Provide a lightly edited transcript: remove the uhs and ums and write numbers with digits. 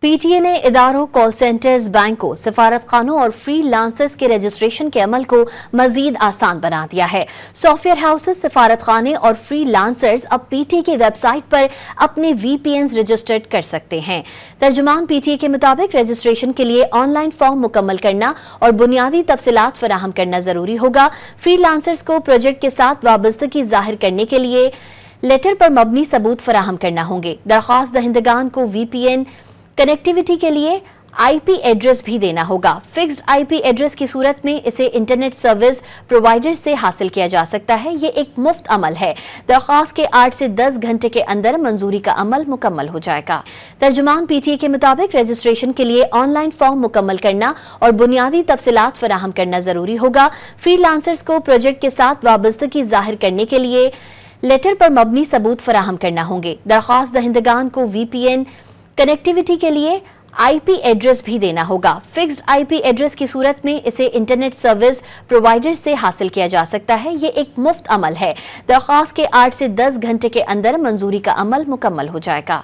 PTA نے اداروں، کال centres, بینکوں، سفارت خانوں اور فری لانسرز کے رجسٹریشن کے عمل کو مزید آسان بنا دیا ہے۔ سافٹ ویئر ہاؤسز، سفارت خانے اور فری لانسرز اب PTA کی ویب سائٹ پر اپنے VPNs رجسٹرڈ کر سکتے ہیں۔ ترجمان PTA کے مطابق رجسٹریشن کے لیے آن لائن فارم مکمل کرنا اور بنیادی تفصیلات فراہم کرنا ضروری ہوگا۔ فری لانسرز کو پروجیکٹ کے ساتھ وابستگی ظاہر کرنے کے لیے لیٹر پر مبنی ثبوت فراہم کرنا ہوں گے۔ درخواست دہندگان کو VPN کنیکٹیوٹی کے لیے IP ایڈریس بھی دینا ہوگا۔ فکسڈ IP ایڈریس کی صورت میں اسے انٹرنیٹ سروس پرووائڈر سے حاصل کیا جا سکتا ہے۔ یہ ایک مفت عمل ہے۔ درخواست کے 8 سے 10 گھنٹے کے اندر منظوری کا عمل مکمل ہو جائے گا۔ ترجمان PTA کے مطابق رجسٹریشن کے لیے آن لائن فارم مکمل کرنا اور بنیادی تفصیلات فراہم کرنا ضروری ہوگا۔ فری لانسرز کو پروجیکٹ کے ساتھ وابستگی ظاہر کرنے کے لیے لیٹر پر مبنی ثبوت فراہم کرنا ہوں گے۔ درخواست دہندگان کو VPN کنیکٹیوٹی کے لیے IP ایڈریس بھی دینا ہوگا۔ فکسڈ IP ایڈریس کی صورت میں اسے انٹرنیٹ سروس پرووائڈر سے حاصل کیا جا سکتا ہے۔ یہ ایک مفت عمل ہے۔ درخواست کے 8 سے 10 گھنٹے کے اندر منظوری کا عمل مکمل ہو جائے گا۔